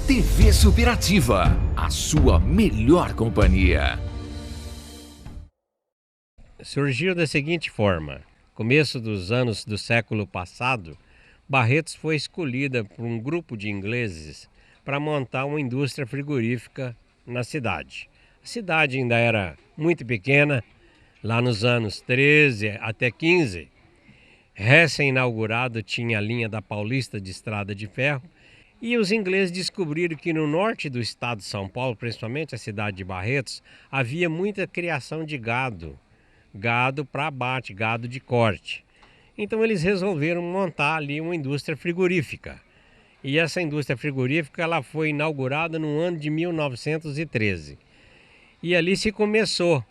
TV Superativa, a sua melhor companhia. Surgiu da seguinte forma: começo dos anos do século passado, Barretos foi escolhida por um grupo de ingleses para montar uma indústria frigorífica na cidade. A cidade ainda era muito pequena, lá nos anos 13 até 15, recém-inaugurado, tinha a linha da Paulista de Estrada de Ferro, e os ingleses descobriram que no norte do estado de São Paulo, principalmente a cidade de Barretos, havia muita criação de gado para abate, gado de corte. Então eles resolveram montar ali uma indústria frigorífica. E essa indústria frigorífica ela foi inaugurada no ano de 1913. E ali se começou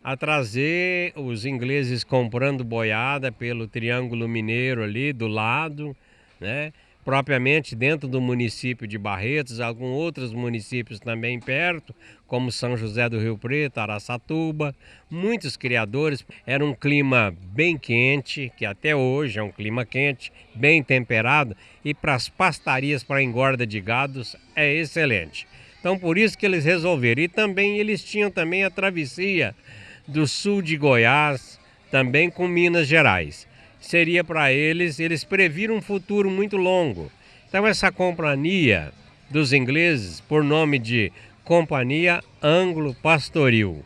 a trazer os ingleses comprando boiada pelo Triângulo Mineiro ali do lado, né? Propriamente dentro do município de Barretos, alguns outros municípios também perto, como São José do Rio Preto, Araçatuba, muitos criadores. Era um clima bem quente, que até hoje é um clima quente, bem temperado, e para as pastarias para engorda de gados é excelente. Então por isso que eles resolveram. E também eles tinham também a travessia do sul de Goiás, também com Minas Gerais. Seria para eles previram um futuro muito longo. Então essa companhia dos ingleses, por nome de Companhia Anglo-Pastoril,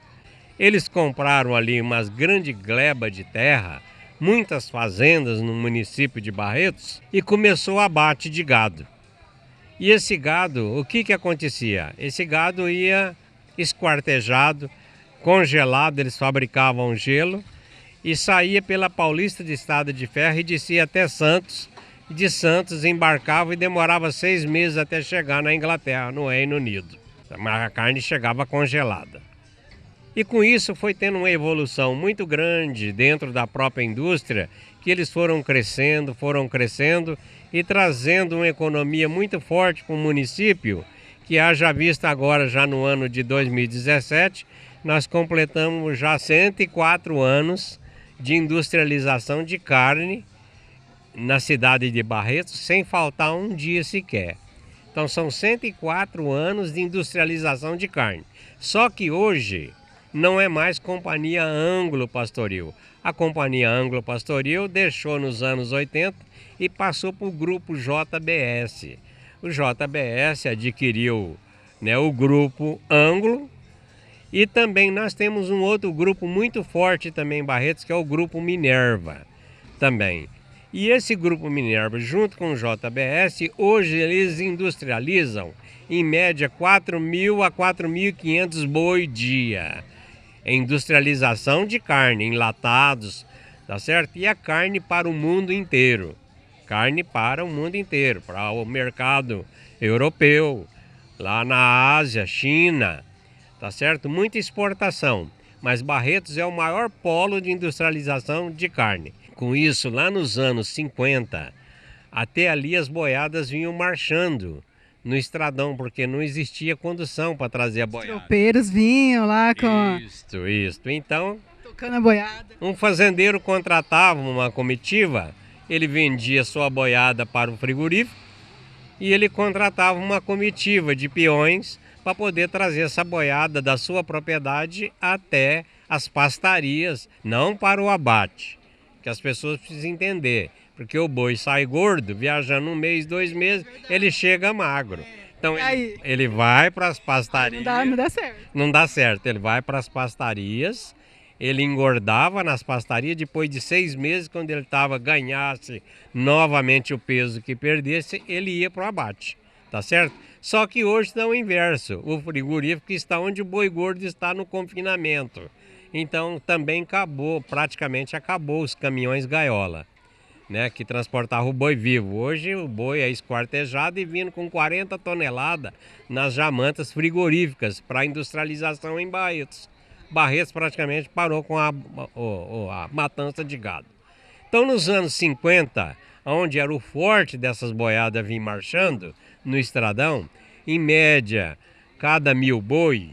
eles compraram ali umas grande gleba de terra, muitas fazendas no município de Barretos, e começou o abate de gado. E esse gado, o que acontecia? Esse gado ia esquartejado, congelado, eles fabricavam gelo, e saía pela Paulista de Estrada de Ferro e descia até Santos. E de Santos embarcava e demorava 6 meses até chegar na Inglaterra, no Reino Unido. Mas a carne chegava congelada. E com isso foi tendo uma evolução muito grande dentro da própria indústria, que eles foram crescendo e trazendo uma economia muito forte para o município, que haja vista agora já no ano de 2017, nós completamos já 104 anos de industrialização de carne na cidade de Barretos, sem faltar um dia sequer. Então são 104 anos de industrialização de carne. Só que hoje não é mais Companhia Anglo-Pastoril. A Companhia Anglo-Pastoril deixou nos anos 80 e passou para o grupo JBS. O JBS adquiriu, né, o grupo Anglo. E também nós temos um outro grupo muito forte também em Barretos, que é o Grupo Minerva também. E esse Grupo Minerva, junto com o JBS, hoje eles industrializam em média 4.000 a 4.500 boi dia. É industrialização de carne, enlatados, tá certo? E a carne para o mundo inteiro. Carne para o mundo inteiro, para o mercado europeu, lá na Ásia, China. Tá certo? Muita exportação, mas Barretos é o maior polo de industrialização de carne. Com isso, lá nos anos 50, até ali as boiadas vinham marchando no estradão, porque não existia condução para trazer a boiada. Os tropeiros vinham lá com... Isso. Então, tocando a boiada. Um fazendeiro contratava uma comitiva, ele vendia sua boiada para o frigorífico e ele contratava uma comitiva de peões para poder trazer essa boiada da sua propriedade até as pastarias, não para o abate, que as pessoas precisam entender, porque o boi sai gordo, viajando 1 mês, 2 meses, ele chega magro. Então ele vai para as pastarias. Não dá certo. Não dá certo, ele vai para as pastarias, ele engordava nas pastarias, depois de 6 meses, quando ele ganhasse novamente o peso que perdesse, ele ia para o abate, tá certo? Só que hoje está o inverso, o frigorífico está onde o boi gordo está no confinamento. Então também praticamente acabou os caminhões gaiola, né, que transportavam o boi vivo. Hoje o boi é esquartejado e vindo com 40 toneladas nas jamantas frigoríficas para industrialização em Barretos. Barretos praticamente parou com a matança de gado. Então nos anos 50, onde era o forte dessas boiadas vir marchando no estradão, em média, cada 1.000 boi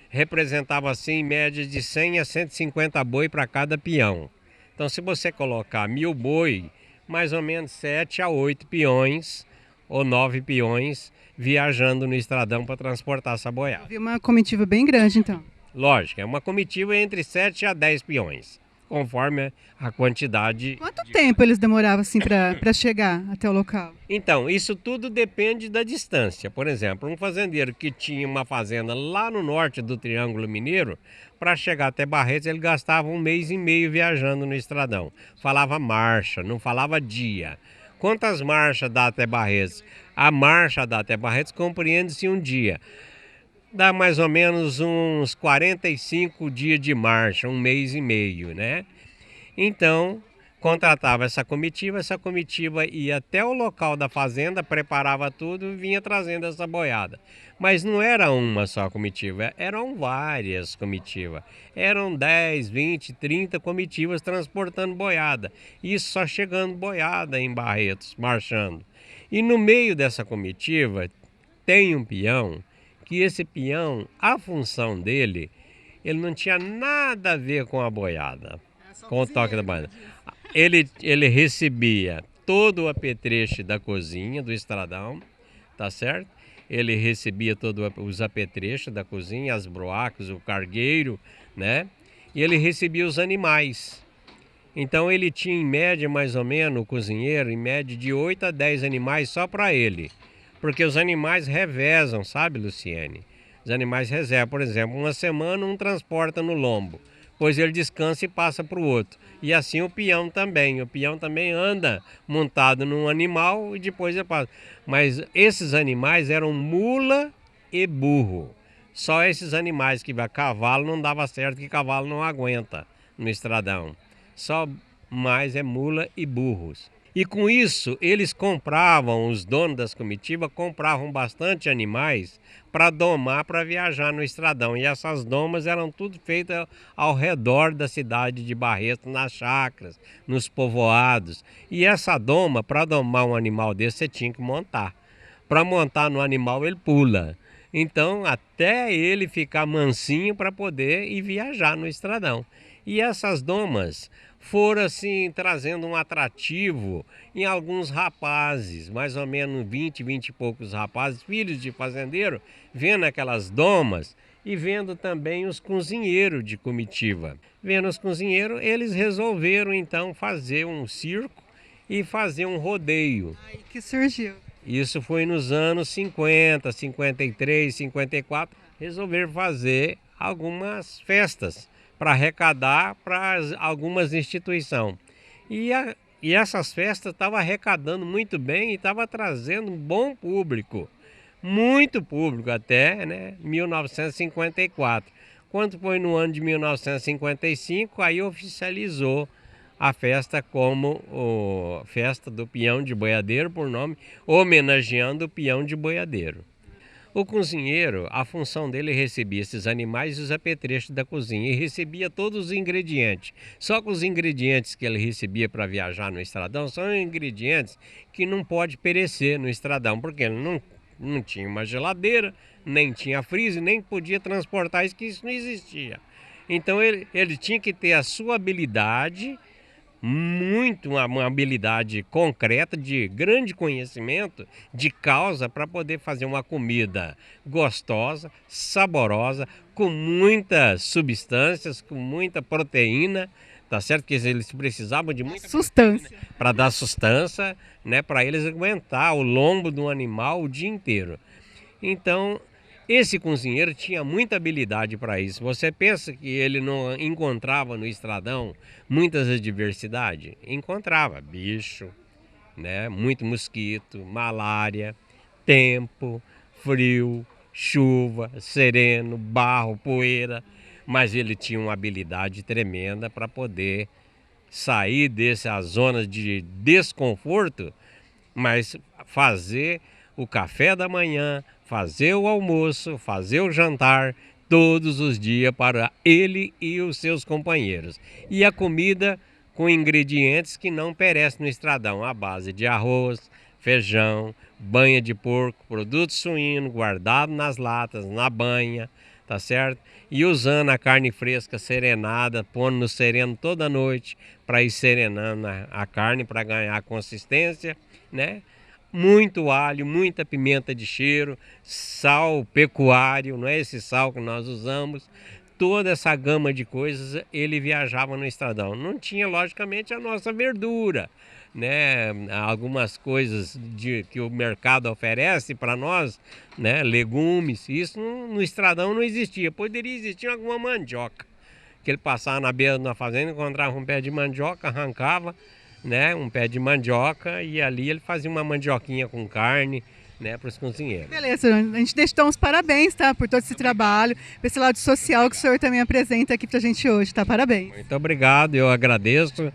representava assim em média de 100 a 150 boi para cada peão. Então se você colocar 1.000 boi, mais ou menos 7 a 8 peões ou 9 peões viajando no estradão para transportar essa boiada. Havia uma comitiva bem grande, então. Lógico, é uma comitiva entre 7 a 10 peões, conforme a quantidade. Quanto tempo eles demoravam assim para chegar até o local? Então, isso tudo depende da distância. Por exemplo, um fazendeiro que tinha uma fazenda lá no norte do Triângulo Mineiro, para chegar até Barretos, ele gastava 1 mês e meio viajando no estradão. Falava marcha, não falava dia. Quantas marchas dá até Barretos? A marcha dá até Barretos compreende-se um dia. Dá mais ou menos uns 45 dias de marcha, 1 mês e meio, né? Então, contratava essa comitiva ia até o local da fazenda, preparava tudo e vinha trazendo essa boiada. Mas não era uma só comitiva, eram várias comitivas. Eram 10, 20, 30 comitivas transportando boiada. Isso só chegando boiada em Barretos, marchando. E no meio dessa comitiva tem um peão, que esse peão, a função dele, ele não tinha nada a ver com a boiada, com o toque da boiada. Ele recebia todo o apetrecho da cozinha, do estradão, tá certo? Ele recebia todos os apetrechos da cozinha, as broacas, o cargueiro, né? E ele recebia os animais. Então ele tinha em média, mais ou menos, o cozinheiro, em média de 8 a 10 animais só para ele. Porque os animais revezam, sabe, Luciene? Os animais reservam, por exemplo, uma semana um transporta no lombo, pois ele descansa e passa para o outro. E assim o peão também. O peão também anda montado num animal e depois ele passa. Mas esses animais eram mula e burro. Só esses animais que vai cavalo não dava certo, que cavalo não aguenta no estradão. Só mais é mula e burros. E com isso, eles compravam, os donos das comitivas compravam bastante animais para domar, para viajar no estradão. E essas domas eram tudo feitas ao redor da cidade de Barretos, nas chácaras, nos povoados. E essa doma, para domar um animal desse, você tinha que montar. Para montar no animal, ele pula. Então, até ele ficar mansinho para poder ir viajar no estradão. E essas domas foram assim trazendo um atrativo em alguns rapazes, mais ou menos 20 e poucos rapazes, filhos de fazendeiro, vendo aquelas domas e vendo também os cozinheiros de comitiva. Vendo os cozinheiros, eles resolveram então fazer um circo e fazer um rodeio. Aí que surgiu. Isso foi nos anos 50, 53, 54, resolveram fazer algumas festas para arrecadar para algumas instituições. E essas festas estavam arrecadando muito bem e estavam trazendo um bom público, muito público até, né, 1954. Quando foi no ano de 1955, aí oficializou a festa como Festa do Peão de Boiadeiro, por nome, homenageando o peão de boiadeiro. O cozinheiro, a função dele recebia esses animais e os apetrechos da cozinha e recebia todos os ingredientes. Só que os ingredientes que ele recebia para viajar no estradão são ingredientes que não pode perecer no estradão, porque ele não tinha uma geladeira, nem tinha freezer, nem podia transportar isso, que isso não existia. Então ele tinha que ter a sua habilidade, uma habilidade concreta, de grande conhecimento de causa, para poder fazer uma comida gostosa, saborosa, com muitas substâncias, com muita proteína, tá certo? Que eles precisavam de muita Sustância. para dar sustância, né, para eles aguentar o lombo de um animal o dia inteiro. Então, esse cozinheiro tinha muita habilidade para isso. Você pensa que ele não encontrava no estradão muitas adversidades? Encontrava bicho, né? Muito mosquito, malária, tempo, frio, chuva, sereno, barro, poeira. Mas ele tinha uma habilidade tremenda para poder sair dessas zonas de desconforto, mas fazer o café da manhã, fazer o almoço, fazer o jantar todos os dias para ele e os seus companheiros. E a comida com ingredientes que não perecem no estradão, à base de arroz, feijão, banha de porco, produto suíno guardado nas latas, na banha, tá certo? E usando a carne fresca serenada, pondo no sereno toda noite para ir serenando a carne para ganhar consistência, né? muito alho, muita pimenta de cheiro, sal pecuário, não é esse sal que nós usamos. Toda essa gama de coisas ele viajava no Estradão. Não tinha, logicamente, a nossa verdura, né? Algumas coisas que o mercado oferece para nós, né? Legumes, isso no Estradão não existia. Poderia existir alguma mandioca, que ele passava na beira de uma fazenda, encontrava um pé de mandioca, arrancava, né? Um pé de mandioca e ali ele fazia uma mandioquinha com carne, né, para os cozinheiros. Beleza, a gente deixa então os parabéns, tá? Por todo esse trabalho, por esse lado social que o senhor também apresenta aqui pra gente hoje, tá? Parabéns. Muito obrigado, eu agradeço,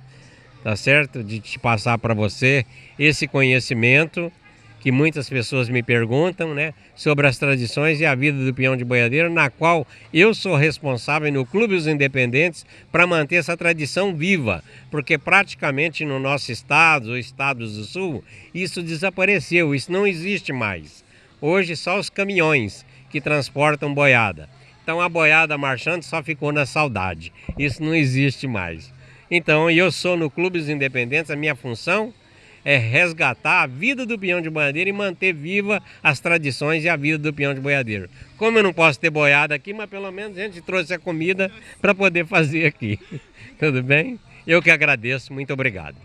tá certo, de te passar para você esse conhecimento que muitas pessoas me perguntam, né, sobre as tradições e a vida do peão de boiadeiro, na qual eu sou responsável no Clube dos Independentes para manter essa tradição viva, porque praticamente no nosso estado, os estados do sul, isso desapareceu, isso não existe mais. Hoje só os caminhões que transportam boiada. Então a boiada marchante só ficou na saudade, isso não existe mais. Então eu sou no Clube dos Independentes, a minha função é resgatar a vida do peão de boiadeiro e manter viva as tradições e a vida do peão de boiadeiro. Como eu não posso ter boiada aqui, mas pelo menos a gente trouxe a comida para poder fazer aqui. Tudo bem? Eu que agradeço, muito obrigado.